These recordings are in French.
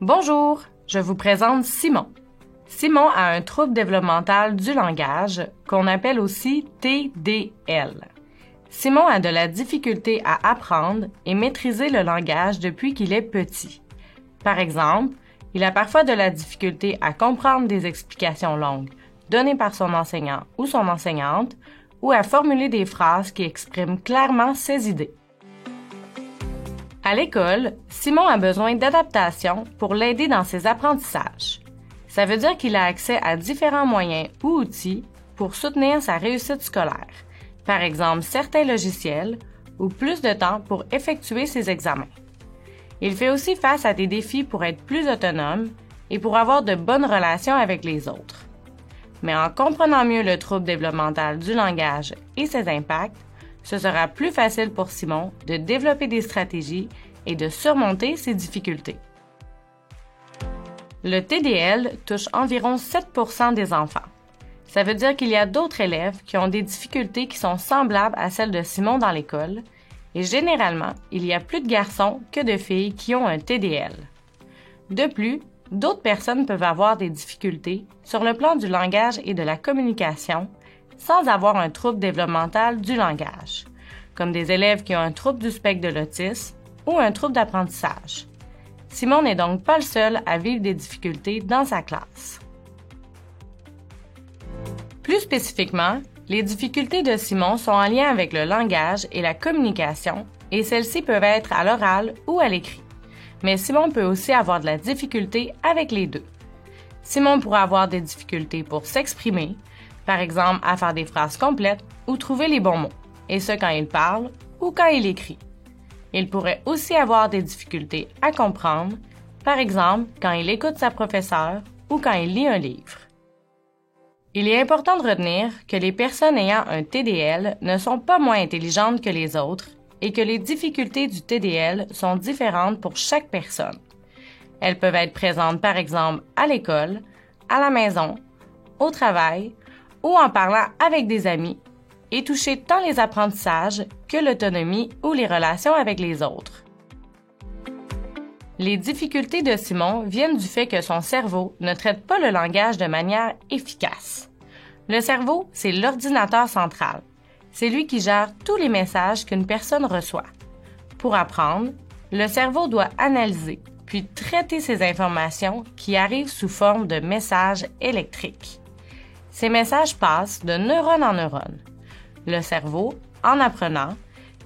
Bonjour, je vous présente Simon. Simon a un trouble développemental du langage qu'on appelle aussi TDL. Simon a de la difficulté à apprendre et maîtriser le langage depuis qu'il est petit. Par exemple, il a parfois de la difficulté à comprendre des explications longues données par son enseignant ou son enseignante ou à formuler des phrases qui expriment clairement ses idées. À l'école, Simon a besoin d'adaptation pour l'aider dans ses apprentissages. Ça veut dire qu'il a accès à différents moyens ou outils pour soutenir sa réussite scolaire, par exemple certains logiciels ou plus de temps pour effectuer ses examens. Il fait aussi face à des défis pour être plus autonome et pour avoir de bonnes relations avec les autres. Mais en comprenant mieux le trouble développemental du langage et ses impacts, ce sera plus facile pour Simon de développer des stratégies et de surmonter ses difficultés. Le TDL touche environ 7% des enfants. Ça veut dire qu'il y a d'autres élèves qui ont des difficultés qui sont semblables à celles de Simon dans l'école, et généralement, il y a plus de garçons que de filles qui ont un TDL. De plus, d'autres personnes peuvent avoir des difficultés sur le plan du langage et de la communication sans avoir un trouble développemental du langage, comme des élèves qui ont un trouble du spectre de l'autisme ou un trouble d'apprentissage. Simon n'est donc pas le seul à vivre des difficultés dans sa classe. Plus spécifiquement, les difficultés de Simon sont en lien avec le langage et la communication, et celles-ci peuvent être à l'oral ou à l'écrit. Mais Simon peut aussi avoir de la difficulté avec les deux. Simon pourra avoir des difficultés pour s'exprimer, par exemple à faire des phrases complètes ou trouver les bons mots, et ce quand il parle ou quand il écrit. Il pourrait aussi avoir des difficultés à comprendre, par exemple quand il écoute sa professeure ou quand il lit un livre. Il est important de retenir que les personnes ayant un TDL ne sont pas moins intelligentes que les autres et que les difficultés du TDL sont différentes pour chaque personne. Elles peuvent être présentes par exemple à l'école, à la maison, au travail ou en parlant avec des amis et toucher tant les apprentissages que l'autonomie ou les relations avec les autres. Les difficultés de Simon viennent du fait que son cerveau ne traite pas le langage de manière efficace. Le cerveau, c'est l'ordinateur central. C'est lui qui gère tous les messages qu'une personne reçoit. Pour apprendre, le cerveau doit analyser puis traiter ces informations qui arrivent sous forme de messages électriques. Ces messages passent de neurone en neurone. Le cerveau, en apprenant,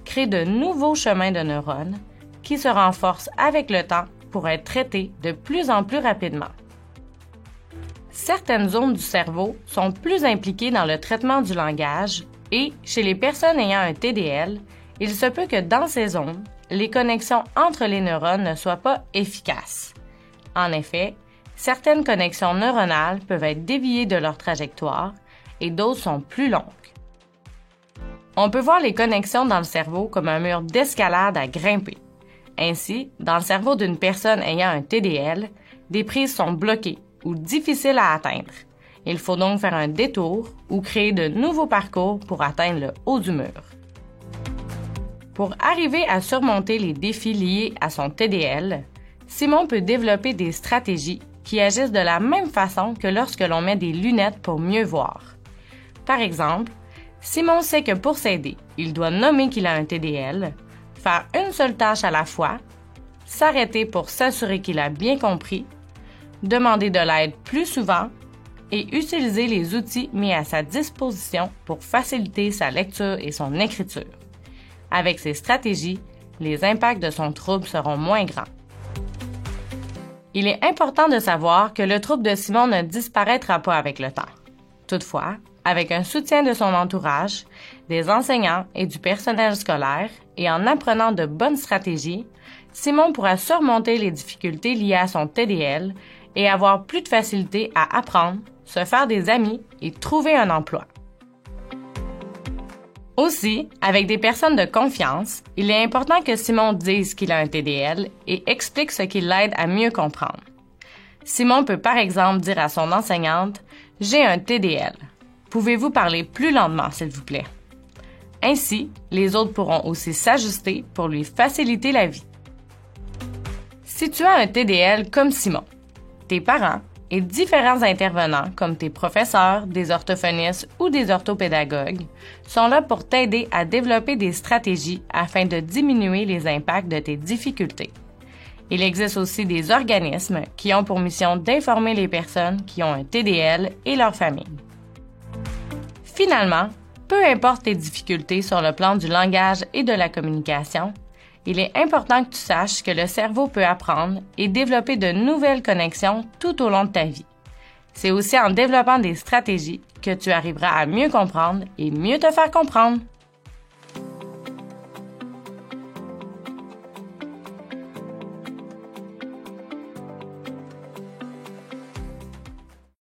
crée de nouveaux chemins de neurones qui se renforcent avec le temps pour être traités de plus en plus rapidement. Certaines zones du cerveau sont plus impliquées dans le traitement du langage et, chez les personnes ayant un TDL, il se peut que dans ces zones, les connexions entre les neurones ne soient pas efficaces. En effet, certaines connexions neuronales peuvent être déviées de leur trajectoire et d'autres sont plus longues. On peut voir les connexions dans le cerveau comme un mur d'escalade à grimper. Ainsi, dans le cerveau d'une personne ayant un TDL, des prises sont bloquées ou difficiles à atteindre. Il faut donc faire un détour ou créer de nouveaux parcours pour atteindre le haut du mur. Pour arriver à surmonter les défis liés à son TDL, Simon peut développer des stratégies qui agissent de la même façon que lorsque l'on met des lunettes pour mieux voir. Par exemple, Simon sait que pour s'aider, il doit nommer qu'il a un TDL, faire une seule tâche à la fois, s'arrêter pour s'assurer qu'il a bien compris, demander de l'aide plus souvent et utiliser les outils mis à sa disposition pour faciliter sa lecture et son écriture. Avec ces stratégies, les impacts de son trouble seront moins grands. Il est important de savoir que le trouble de Simon ne disparaîtra pas avec le temps. Toutefois, avec un soutien de son entourage, des enseignants et du personnel scolaire, et en apprenant de bonnes stratégies, Simon pourra surmonter les difficultés liées à son TDL et avoir plus de facilité à apprendre, se faire des amis et trouver un emploi. Aussi, avec des personnes de confiance, il est important que Simon dise qu'il a un TDL et explique ce qui l'aide à mieux comprendre. Simon peut par exemple dire à son enseignante « J'ai un TDL. Pouvez-vous parler plus lentement, s'il vous plaît? » Ainsi, les autres pourront aussi s'ajuster pour lui faciliter la vie. Si tu as un TDL comme Simon, tes parents et différents intervenants comme tes professeurs, des orthophonistes ou des orthopédagogues sont là pour t'aider à développer des stratégies afin de diminuer les impacts de tes difficultés. Il existe aussi des organismes qui ont pour mission d'informer les personnes qui ont un TDL et leur famille. Finalement, peu importe tes difficultés sur le plan du langage et de la communication, il est important que tu saches que le cerveau peut apprendre et développer de nouvelles connexions tout au long de ta vie. C'est aussi en développant des stratégies que tu arriveras à mieux comprendre et mieux te faire comprendre.